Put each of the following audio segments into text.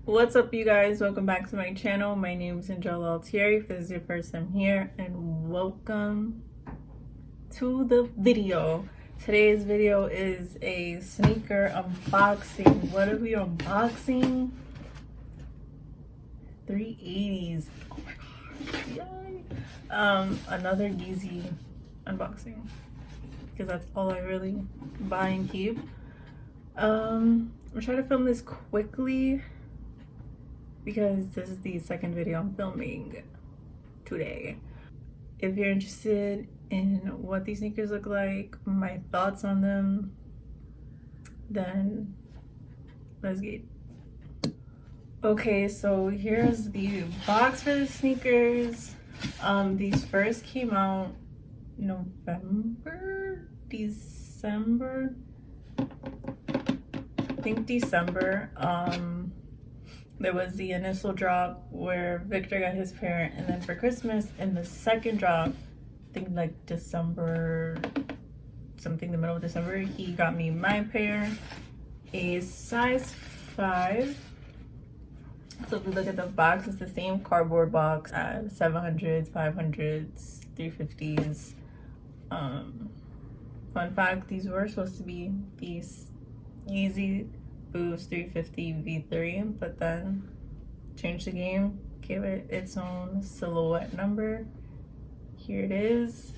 What's up, you guys? Welcome back to my channel. My name is Angela Altieri. If this is your first time here, and welcome to the video. Today's video is a sneaker unboxing. What are we unboxing? 380s. Oh my gosh, yay! Another Yeezy unboxing because that's all I really buy and keep. I'm trying to film this quickly because this is the second video I'm filming today. If you're interested in what these sneakers look like, my thoughts on them, then let's get. Okay, so here's the box for the sneakers. These first came out December. I think December. There was the initial drop where Victor got his pair, and then for Christmas, in the second drop, I think like December, something the middle of December, he got me my pair, a size 5. So if we look at the box, it's the same cardboard box as 700s, 500s, 350s. Fun fact, these were supposed to be these Yeezy Boost 350 V3, but then changed the game, gave it its own silhouette number. Here it is.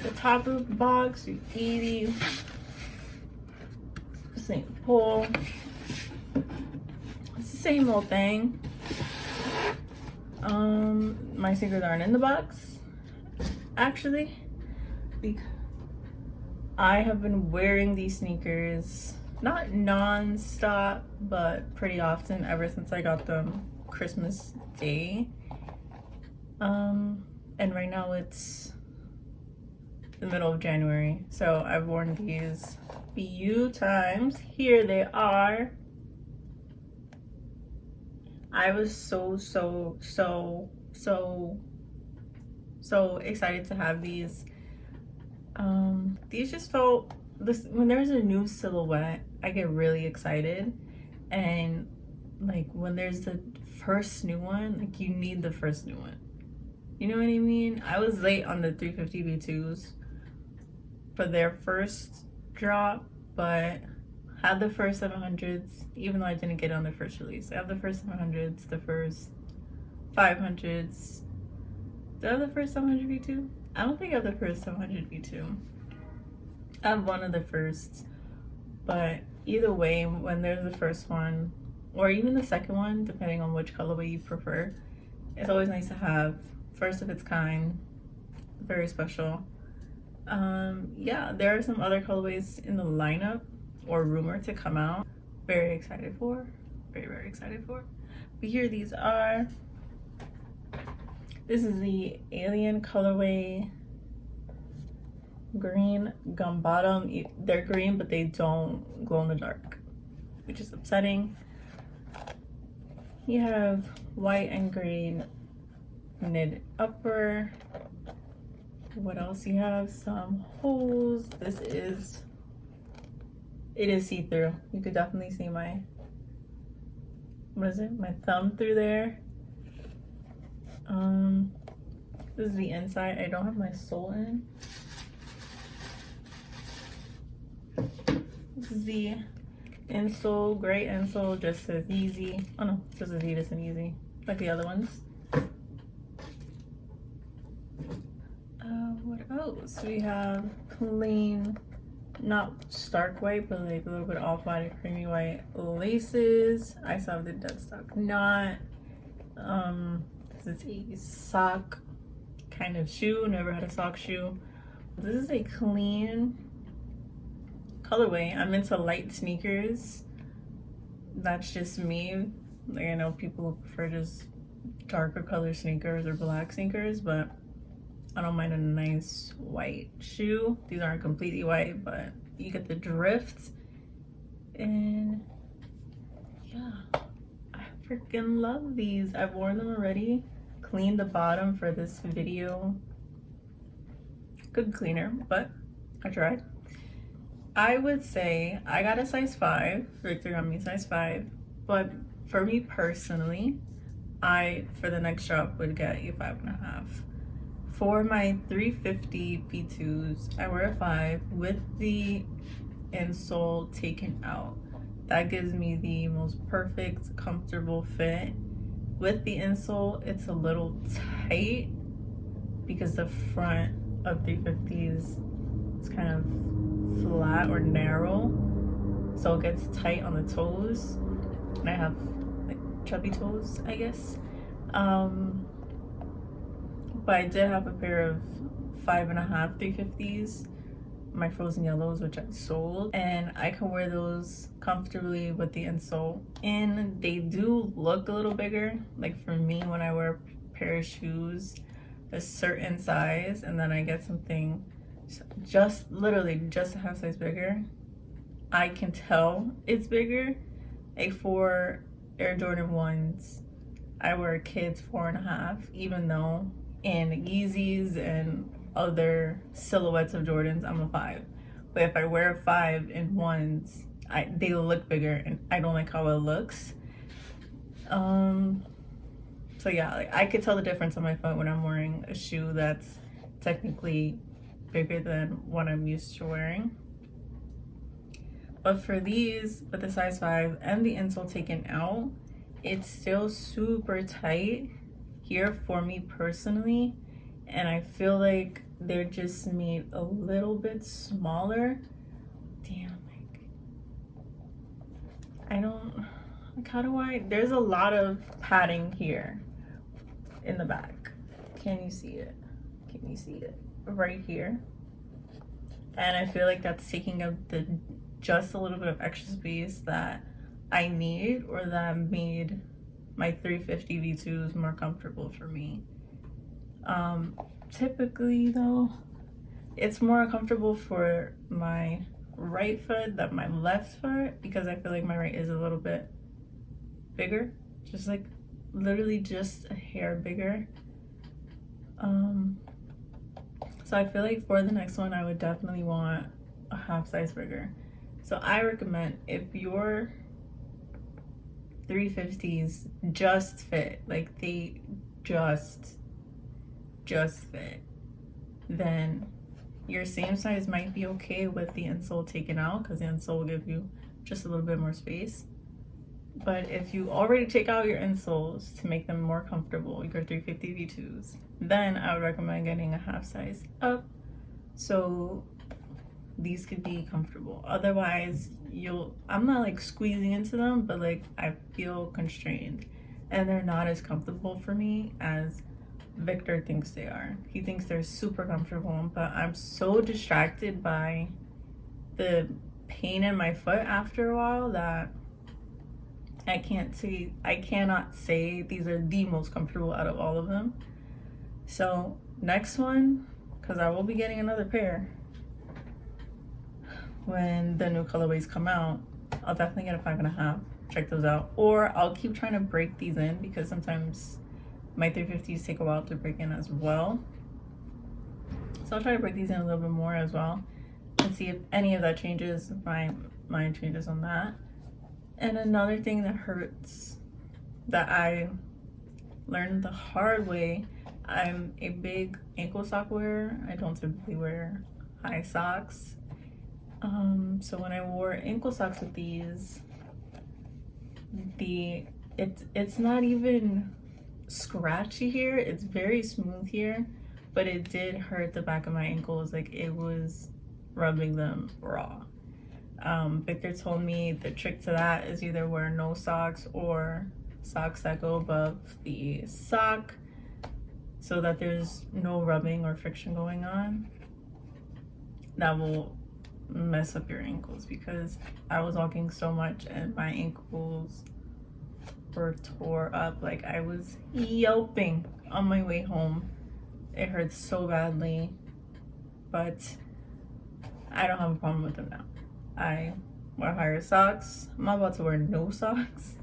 The top of the box, 380. St. Paul. Same old thing. My sneakers aren't in the box, actually, because I have been wearing these sneakers, not non-stop, but pretty often ever since I got them Christmas Day. And right now it's the middle of January, so I've worn these a few times. Here they are. I was so excited to have these. These just felt when there's a new silhouette, I get really excited, and like when there's the first new one, like you need the first new one, you know what I mean? I was late on the 350 V2s for their first drop, but had the first 700s, even though I didn't get it on the first release. I have the first 700s, the first 500s. Do I have the first 700 V2? I don't think I have the first 700 V2. I have one of the firsts, but either way, when there's the first one, or even the second one, depending on which colorway you prefer, it's always nice to have first of its kind, very special. Yeah, there are some other colorways in the lineup or rumor to come out. Very excited for, very excited for. But here these are. This is the Alien colorway, green gum bottom. They're green, but they don't glow in the dark, which is upsetting. You have white and green knit upper. What else you have? Some holes. It is see-through. You could definitely see my, what is it? My thumb through there. This is the inside. I don't have my sole in. This is the insole, gray insole, just says Yeezy. Oh no, it says Adidas and Yeezy, like the other ones. What else? We have clean, not stark white, but like a little bit off-white, creamy white laces. I still have the dead stock knot. This is a sock kind of shoe. Never had a sock shoe. This is a clean colorway. I'm into light sneakers. That's just me. Like, I know people prefer just darker color sneakers or black sneakers, but I don't mind a nice white shoe. These aren't completely white, but you get the drift. And yeah, I freaking love these. I've worn them already. Cleaned the bottom for this video. Good cleaner, but I tried. I would say I got a size 5. Victor got me size 5. But for me personally, I, for the next drop, would get a 5.5. For my 350 V2s, I wear a 5 with the insole taken out. That gives me the most perfect, comfortable fit. With the insole, it's a little tight because the front of 350s is kind of flat or narrow, so it gets tight on the toes, and I have like chubby toes, I guess. But I did have a pair of 5.5 350s, my frozen yellows, which I sold, and I can wear those comfortably with the insole. And they do look a little bigger. Like for me, when I wear a pair of shoes a certain size and then I get something just literally just a half size bigger, I can tell it's bigger. Like for Air Jordan 1s, I wear kids 4.5, even though in Yeezys and other silhouettes of Jordans, I'm a 5. But if I wear a 5 in 1s, they look bigger and I don't like how it looks. So yeah, like I could tell the difference on my foot when I'm wearing a shoe that's technically bigger than what I'm used to wearing. But for these, with the size 5 and the insole taken out, it's still super tight here for me personally, and I feel like they're just made a little bit smaller. Damn, like I don't, like how do I, there's a lot of padding here in the back. Can you see it? Can you see it? Right here. And I feel like that's taking up the just a little bit of extra space that I need, or that made my 350 V2s more comfortable for me. Typically though, it's more comfortable for my right foot than my left foot, because I feel like my right is a little bit bigger, just like literally just a hair bigger. So I feel like for the next one, I would definitely want a half size bigger. So I recommend, if your 350s just fit, like they just fit, then your same size might be okay with the insole taken out, because the insole will give you just a little bit more space. But if you already take out your insoles to make them more comfortable, your 350 V2s, then I would recommend getting a half size up, so these could be comfortable. Otherwise, I'm not like squeezing into them, but like I feel constrained, and they're not as comfortable for me as Victor thinks they are. He thinks they're super comfortable, but I'm so distracted by the pain in my foot after a while that I cannot say these are the most comfortable out of all of them. So next one, because I will be getting another pair when the new colorways come out, I'll definitely get a 5.5. Check those out. Or I'll keep trying to break these in, because sometimes my 350s take a while to break in as well. So I'll try to break these in a little bit more as well, and see if any of that changes, if my mind changes on that. And another thing that hurts, that I learned the hard way, I'm a big ankle sock wearer. I don't typically wear high socks. So when I wore ankle socks with these, it's not even scratchy here, it's very smooth here, but it did hurt the back of my ankles, like it was rubbing them raw. Victor told me the trick to that is either wear no socks or socks that go above the sock, so that there's no rubbing or friction going on. That will mess up your ankles, because I was walking so much and my ankles were tore up. Like I was yelping on my way home. It hurts so badly, but I don't have a problem with them now. I wear higher socks. I'm not about to wear no socks.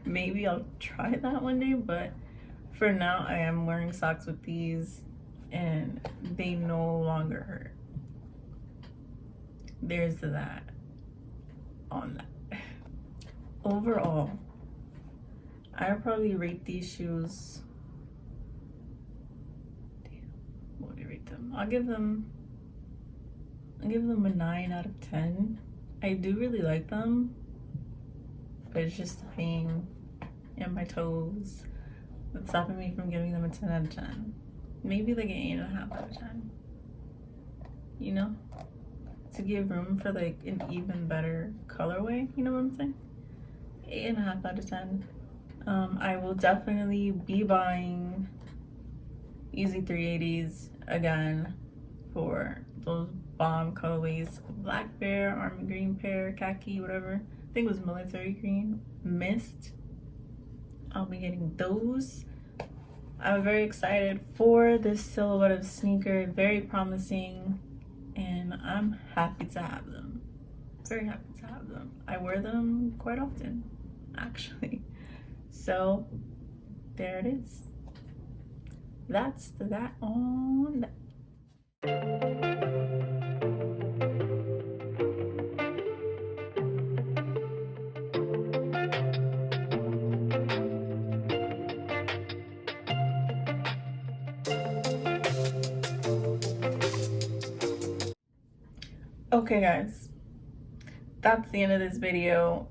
Maybe I'll try that one day, but for now I am wearing socks with these and they no longer hurt. There's that on that. Overall, I would probably rate these shoes. Damn, what would I rate them? I'll give them a 9 out of 10. I do really like them, but it's just the pain in my toes that's stopping me from giving them a 10 out of 10. Maybe like an 8.5 out of 10. You know? To give room for like an even better colorway, you know what I'm saying? 8.5 out of 10. I will definitely be buying Yeezy 380s again for those bomb colorways. Black pair, army green pair, khaki, whatever. I think it was military green, mist. I'll be getting those. I'm very excited for this silhouette of sneaker, very promising, and I'm happy to have them. Very happy to have them. I wear them quite often, actually. So there it is. That's that on that. Okay guys, that's the end of this video.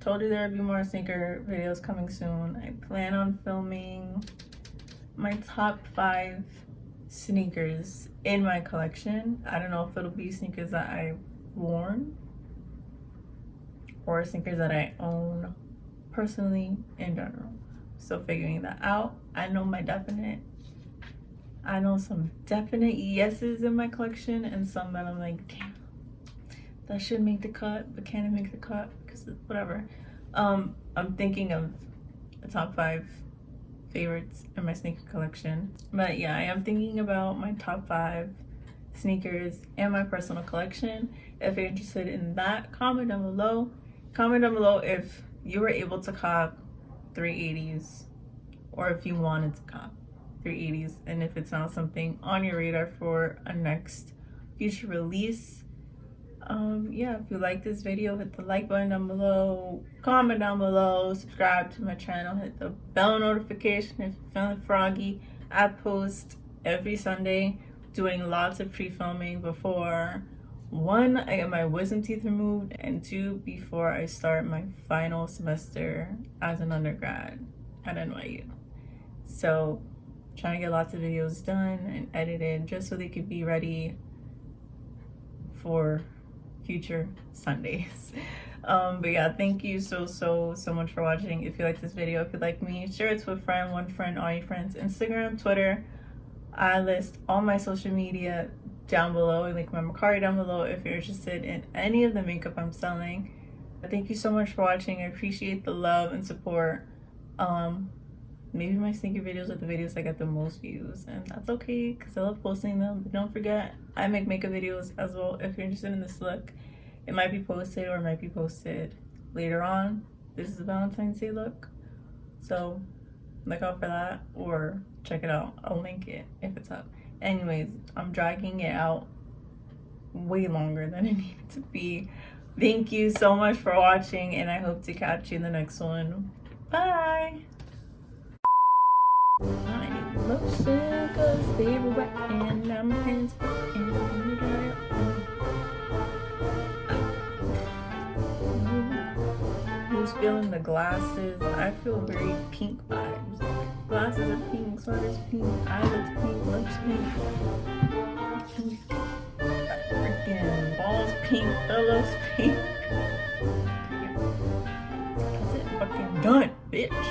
Told you there would be more sneaker videos coming soon. I plan on filming my top 5 sneakers in my collection. I don't know if it'll be sneakers that I've worn or sneakers that I own personally in general. So figuring that out. I know some definite yeses in my collection and some that I'm like, damn, that should make the cut, but can it make the cut? Because whatever. I'm thinking of the top 5 favorites in my sneaker collection. But yeah, I am thinking about my top 5 sneakers and my personal collection. If you're interested in that, comment down below. Comment down below if you were able to cop 380s or if you wanted to cop 380s, and if it's not something on your radar for a next future release. Yeah, if you like this video, hit the like button down below, comment down below, subscribe to my channel, hit the bell notification if you're feeling froggy. I post every Sunday, doing lots of pre-filming before 1, I get my wisdom teeth removed, and 2, before I start my final semester as an undergrad at NYU. So trying to get lots of videos done and edited just so they could be ready for future Sundays. But yeah, thank you so much for watching. If you like this video, if you like me, share it to a friend, one friend, all your friends. Instagram, Twitter, I list all my social media down below. I link my Mercari down below if you're interested in any of the makeup I'm selling. Thank you so much for watching. I appreciate the love and support. Maybe my sneaker videos are the videos that get the most views, and that's okay because I love posting them. But don't forget, I make makeup videos as well. If you're interested in this look, it might be posted or it might be posted later on. This is a Valentine's Day look, so look out for that or check it out. I'll link it if it's up. Anyways, I'm dragging it out way longer than it needed to be. Thank you so much for watching, and I hope to catch you in the next one. Bye! I need lotion cause they were wet and now my hands wet and I'm gonna Who's feeling the glasses? I feel very pink vibes. Glasses are pink, sweaters pink, eyelids pink, lips pink. Freaking balls pink, pillows pink. That's it, fucking done, bitch.